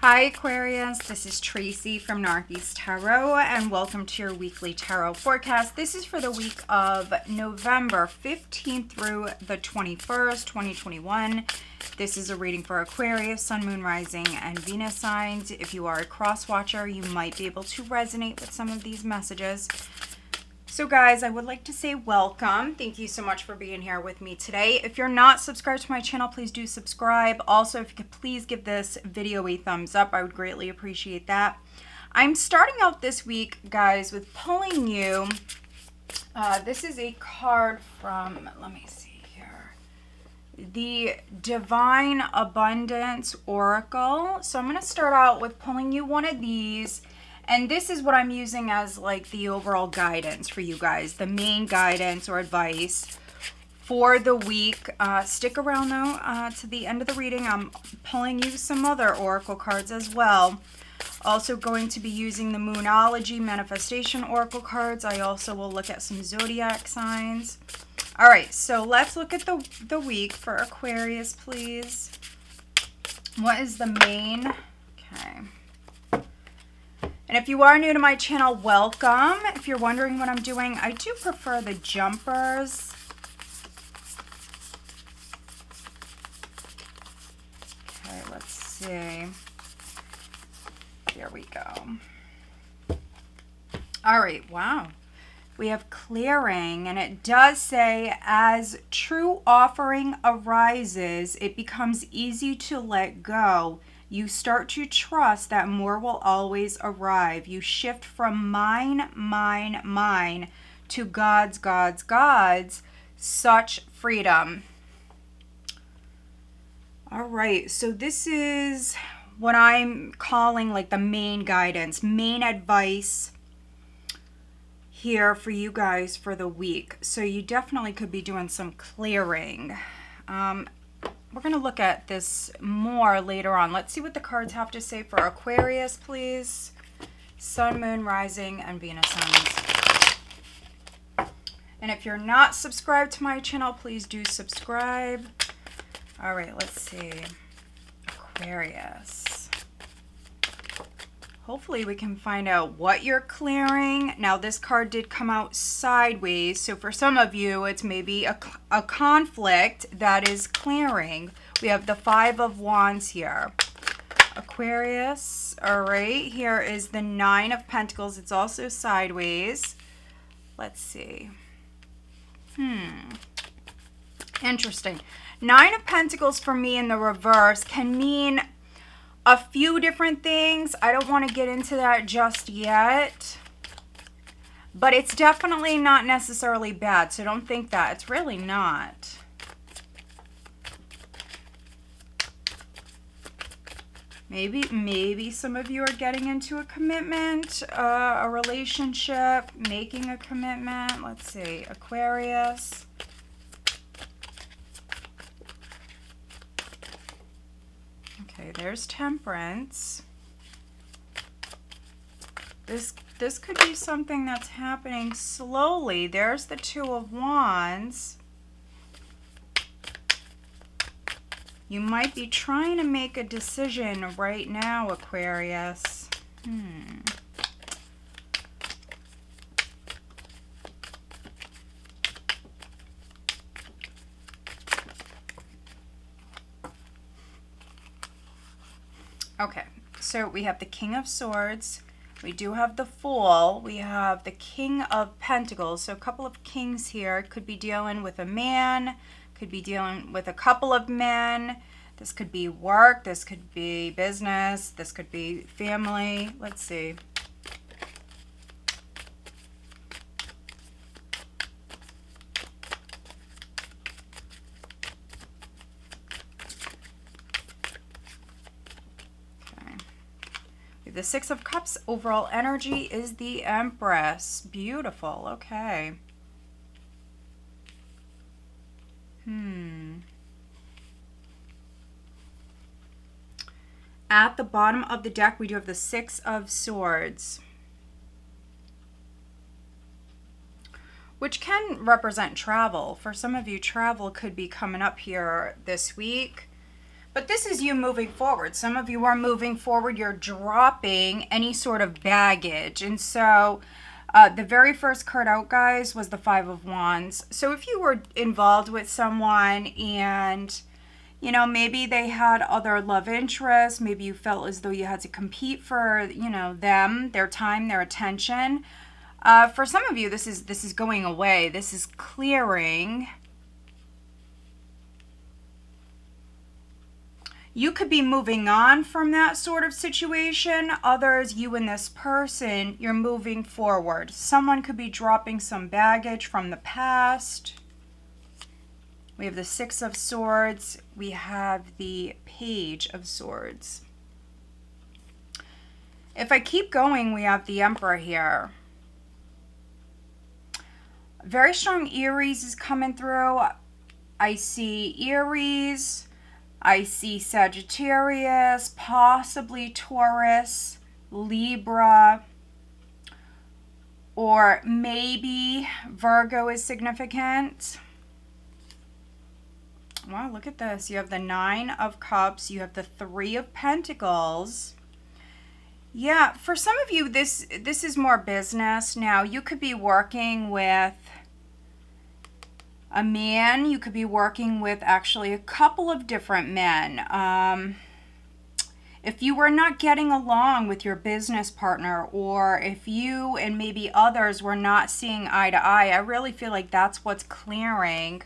Hi Aquarius, this is Tracy from Northeast Tarot and welcome to your weekly tarot forecast. This is for the week of November 15th through the 21st, 2021. This is a reading for Aquarius, Sun, Moon, Rising, and Venus signs. If you are a cross watcher, you might be able to resonate with some of these messages. So guys, I would like to say welcome. Thank you so much for being here with me today. If you're not subscribed to my channel, please do subscribe. Also, if you could please give this video a thumbs up, I would greatly appreciate that. I'm starting out this week, guys, with pulling you. This is a card from, let me see here, the Divine Abundance Oracle. So I'm going to start out with pulling you one of these. And this is what I'm using as like the overall guidance for you guys, the main guidance or advice for the week. Stick around though to the end of the reading. I'm pulling you some other oracle cards as well. Also going to be using the Moonology Manifestation Oracle cards. I also will look at some Zodiac signs. All right, so let's look at the week for Aquarius, please. What is the main? Okay. And if you are new to my channel, welcome. If you're wondering what I'm doing, I do prefer the jumpers. Okay, let's see. There we go. All right, wow. We have clearing, and it does say, as true offering arises, it becomes easy to let go. You start to trust that more will always arrive. You shift from mine, mine, mine to God's, God's, God's. Such freedom. All right, so this is what I'm calling like the main guidance, main advice here for you guys for the week. So you definitely could be doing some clearing. We're going to look at this more later on. Let's see what the cards have to say for Aquarius, please. Sun, Moon, Rising, and Venus signs. And if you're not subscribed to my channel, please do subscribe. All right, let's see. Aquarius. Hopefully we can find out what you're clearing. Now this card did come out sideways, so for some of you it's maybe a conflict that is clearing. We have the Five of Wands here. Aquarius, all right, here is the Nine of Pentacles. It's also sideways. Let's see. Interesting. Nine of Pentacles for me in the reverse can mean a few different things. I don't want to get into that just yet, but it's definitely not necessarily bad, so don't think that. It's really not. Maybe some of you are getting into a commitment, a relationship, making a commitment. Let's see, Aquarius. Okay, there's Temperance. This could be something that's happening slowly. There's the Two of Wands. You might be trying to make a decision right now, Aquarius. Okay, so we have the King of Swords. We do have the Fool. We have the King of Pentacles. So a couple of kings here. Could be dealing with a man. Could be dealing with a couple of men. This could be work. This could be business. This could be family. Let's see. The Six of Cups, overall energy is the Empress. Beautiful. Okay. At the bottom of the deck, we do have the Six of Swords, which can represent travel. For some of you, travel could be coming up here this week. But this is you moving forward. Some of you are moving forward. You're dropping any sort of baggage. And so the very first card out, guys, was the Five of Wands. So if you were involved with someone and, you know, maybe they had other love interests, maybe you felt as though you had to compete for, you know, them, their time, their attention. For some of you, this is going away. This is clearing. You could be moving on from that sort of situation. Others, you and this person, you're moving forward. Someone could be dropping some baggage from the past. We have the Six of Swords. We have the Page of Swords. If I keep going, we have the Emperor here. Very strong Aries is coming through. I see Aries. I see Sagittarius, possibly Taurus, Libra, or maybe Virgo is significant. Wow, look at this. You have the Nine of Cups. You have the Three of Pentacles. Yeah, for some of you, this is more business. Now, you could be working with a man. You could be working with actually a couple of different men. If you were not getting along with your business partner, or if you and maybe others were not seeing eye to eye, I really feel like that's what's clearing.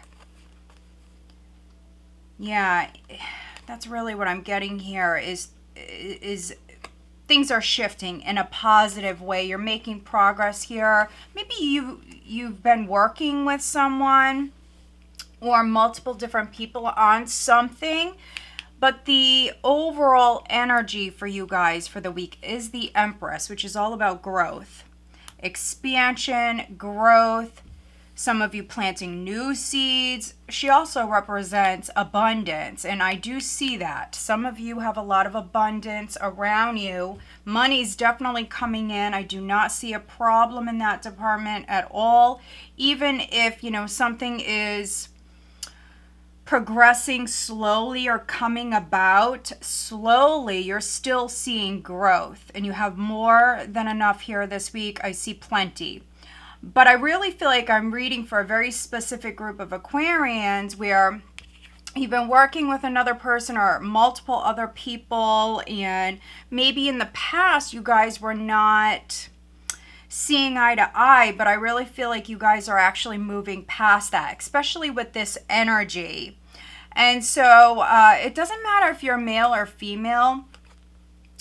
Yeah, that's really what I'm getting here is things are shifting in a positive way. You're making progress here. Maybe you've been working with someone or multiple different people on something, but the overall energy for you guys for the week is the Empress, which is all about growth, expansion, growth. Some of you planting new seeds. She also represents abundance, and I do see that. Some of you have a lot of abundance around you. Money's definitely coming in. I do not see a problem in that department at all. Even if, you know, something is progressing slowly or coming about slowly, you're still seeing growth, and you have more than enough here this week. I see plenty. But I really feel like I'm reading for a very specific group of Aquarians where you've been working with another person or multiple other people, and maybe in the past you guys were not seeing eye to eye, but I really feel like you guys are actually moving past that, especially with this energy. And so it doesn't matter if you're male or female.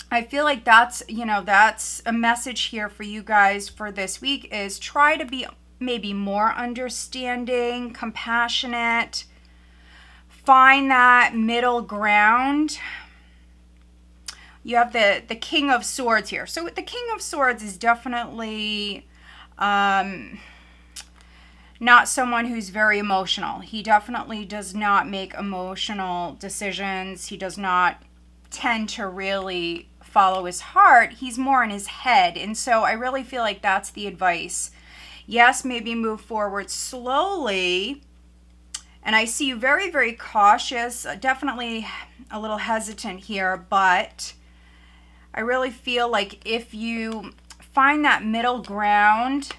I feel like that's, you know, that's a message here for you guys for this week, is try to be maybe more understanding, compassionate, find that middle ground. You have the King of Swords here. So the King of Swords is definitely not someone who's very emotional. He definitely does not make emotional decisions. He does not tend to really follow his heart. He's more in his head. And so I really feel like that's the advice. Yes, maybe move forward slowly. And I see you very, very cautious, definitely a little hesitant here, but I really feel like if you find that middle ground,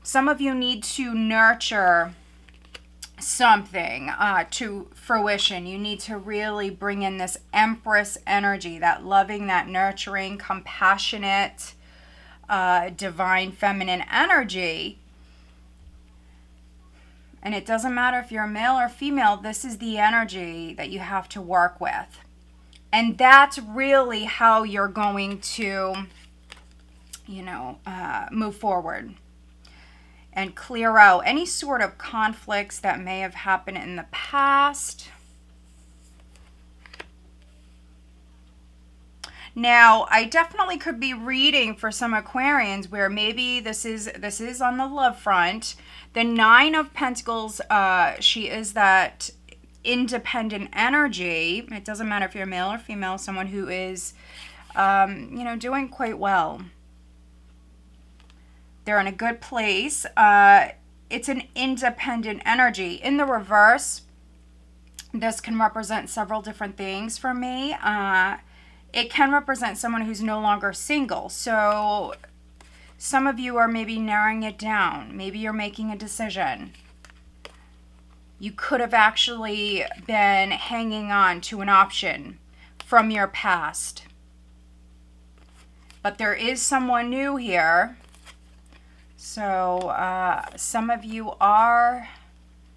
some of you need to nurture something to fruition. You need to really bring in this Empress energy, that loving, that nurturing, compassionate, divine feminine energy. And it doesn't matter if you're male or female, this is the energy that you have to work with. And that's really how you're going to, you know, move forward and clear out any sort of conflicts that may have happened in the past. Now, I definitely could be reading for some Aquarians where maybe this is on the love front. The Nine of Pentacles, she is that independent energy. It doesn't matter if you're male or female, someone who is, you know, doing quite well. They're in a good place. It's an independent energy. In the reverse, This can represent several different things for me. It can represent someone who's no longer single. So some of you are maybe narrowing it down. Maybe you're making a decision. You could have actually been hanging on to an option from your past. But there is someone new here. So some of you are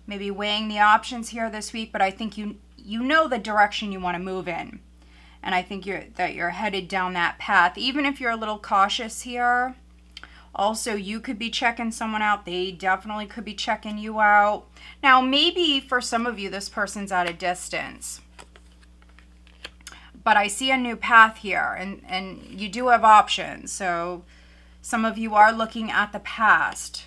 maybe weighing the options here this week, but I think you know the direction you want to move in. And I think you're headed down that path. Even if you're a little cautious here, also you could be checking someone out. They definitely could be checking you out. Now, maybe for some of you, this person's at a distance. But I see a new path here, and you do have options. So some of you are looking at the past.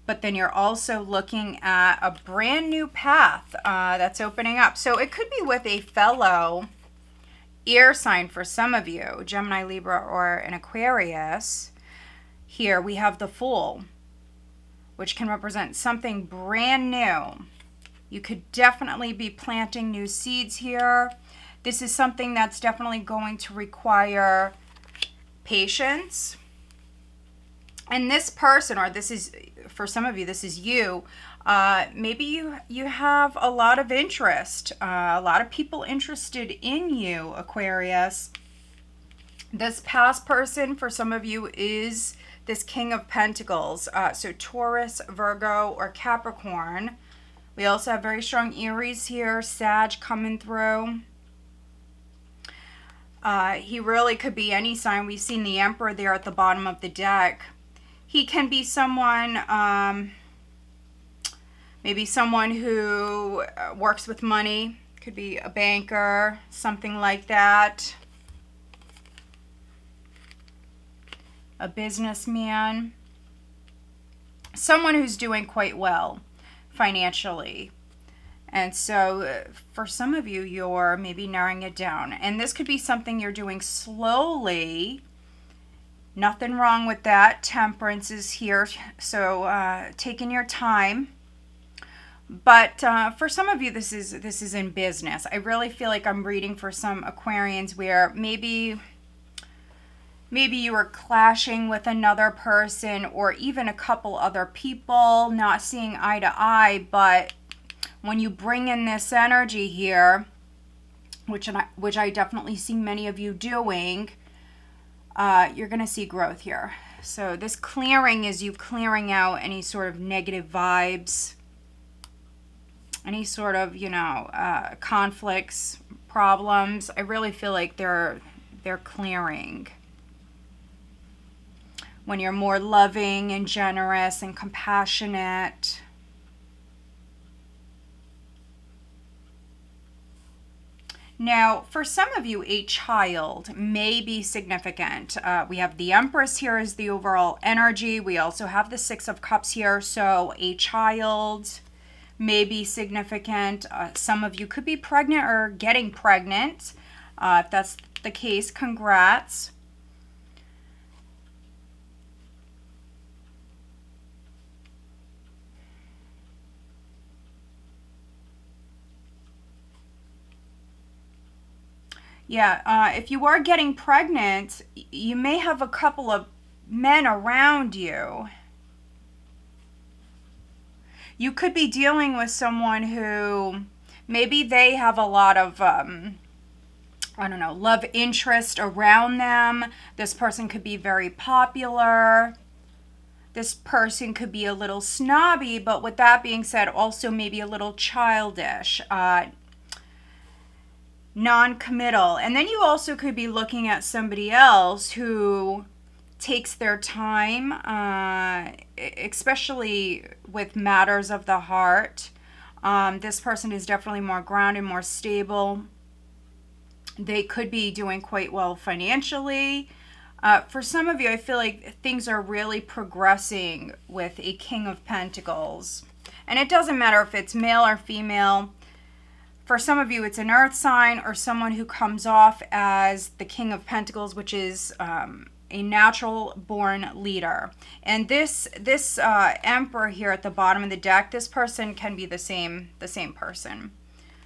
But then you're also looking at a brand new path that's opening up. So it could be with a fellow air sign for some of you, Gemini, Libra, or an Aquarius. Here we have the Fool, which can represent something brand new. You could definitely be planting new seeds here. This is something that's definitely going to require patience. And this person, or this is, for some of you, this is you, maybe you have a lot of interest, a lot of people interested in you, Aquarius. This past person, for some of you, is this King of Pentacles. So Taurus, Virgo, or Capricorn. We also have very strong Aries here, Sag coming through. He really could be any sign. We've seen the Emperor there at the bottom of the deck. He can be someone, maybe someone who works with money. Could be a banker, something like that. A businessman. Someone who's doing quite well financially. And so for some of you, you're maybe narrowing it down. And this could be something you're doing slowly. Nothing wrong with that. Temperance is here. So taking your time. But for some of you, this is in business. I really feel like I'm reading for some Aquarians where maybe you were clashing with another person, or even a couple other people, not seeing eye to eye. But when you bring in this energy here, which I definitely see many of you doing, you're going to see growth here. So this clearing is you clearing out any sort of negative vibes, any sort of, conflicts, problems. I really feel like they're clearing. When you're more loving and generous and compassionate. Now, for some of you, a child may be significant. We have the Empress here as the overall energy. We also have the Six of Cups here. So a child may be significant. Some of you could be pregnant or getting pregnant. If that's the case, congrats. Yeah, if you are getting pregnant, you may have a couple of men around you. You could be dealing with someone who maybe they have a lot of, love interest around them. This person could be very popular. This person could be a little snobby, but with that being said, also maybe a little childish. Non-committal. And then you also could be looking at somebody else who takes their time, especially with matters of the heart. This person is definitely more grounded, more stable. They could be doing quite well financially. For some of you, I feel like things are really progressing with a King of Pentacles. And it doesn't matter if it's male or female. For some of you, it's an earth sign or someone who comes off as the King of Pentacles, which is a natural born leader. And this Emperor here at the bottom of the deck, this person can be the same person.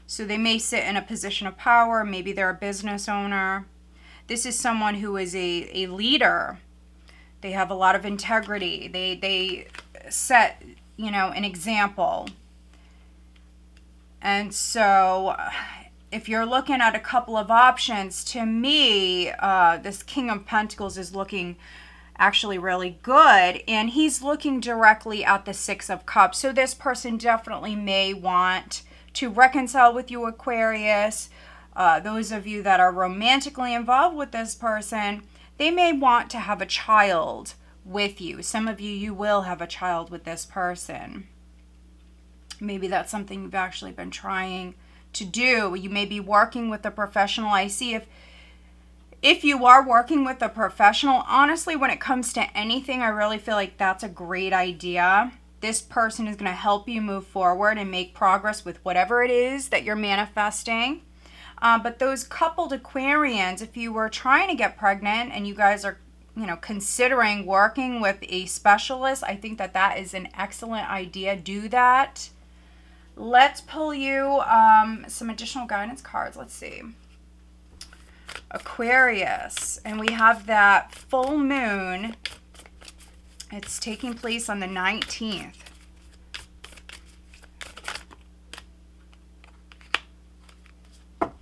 So they may sit in a position of power. Maybe they're a business owner. This is someone who is a leader. They have a lot of integrity. They set, you know, an example. And so if you're looking at a couple of options, to me, this King of Pentacles is looking actually really good. And he's looking directly at the Six of Cups. So this person definitely may want to reconcile with you, Aquarius. Those of you that are romantically involved with this person, they may want to have a child with you. Some of you will have a child with this person. Maybe that's something you've actually been trying to do. You may be working with a professional. I see if you are working with a professional, honestly, when it comes to anything, I really feel like that's a great idea. This person is going to help you move forward and make progress with whatever it is that you're manifesting. But those coupled Aquarians, if you were trying to get pregnant and you guys are, you know, considering working with a specialist, I think that that is an excellent idea. Do that. Let's pull you some additional guidance cards. Let's see. Aquarius. And we have that full moon. It's taking place on the 19th. Okay.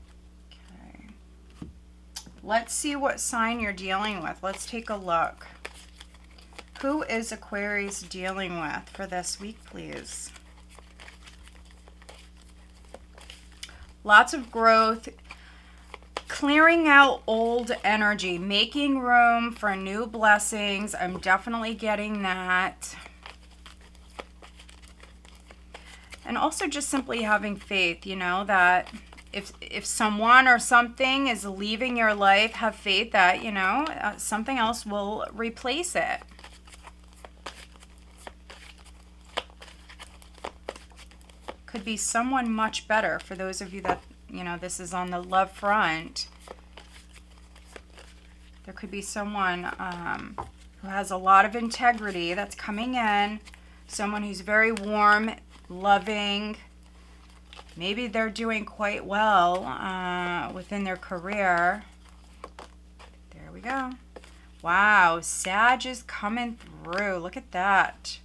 Let's see what sign you're dealing with. Let's take a look. Who is Aquarius dealing with for this week, please? Lots of growth. Clearing out old energy, making room for new blessings. I'm definitely getting that. And also just simply having faith, you know, that if someone or something is leaving your life, have faith that, you know, something else will replace it. Could be someone much better for those of you that, you know, this is on the love front. There could be someone who has a lot of integrity that's coming in. Someone who's very warm, loving. Maybe they're doing quite well within their career. There we go. Wow, Sag is coming through. Look at that.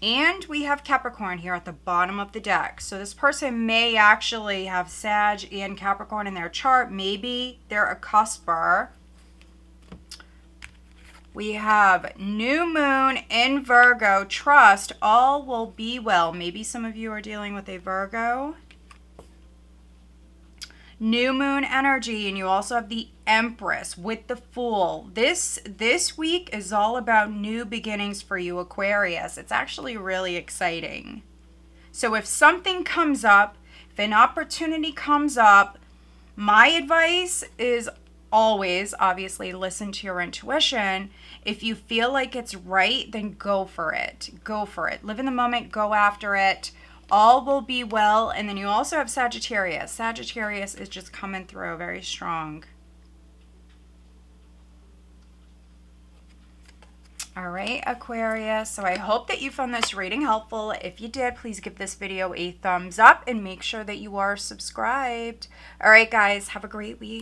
And we have Capricorn here at the bottom of the deck. So this person may actually have Sag and Capricorn in their chart. Maybe they're a cusper. We have new moon in Virgo. Trust, all will be well. Maybe some of you are dealing with a Virgo. New moon energy, and you also have the Empress with the Fool. This week is all about new beginnings for you, Aquarius. It's actually really exciting. So if something comes up, if an opportunity comes up, my advice is always, obviously, listen to your intuition. If you feel like it's right, then go for it. Go for it. Live in the moment. Go after it. All will be well. And then you also have Sagittarius. Sagittarius is just coming through very strong. All right, Aquarius. So I hope that you found this reading helpful. If you did, please give this video a thumbs up and make sure that you are subscribed. All right, guys, have a great week.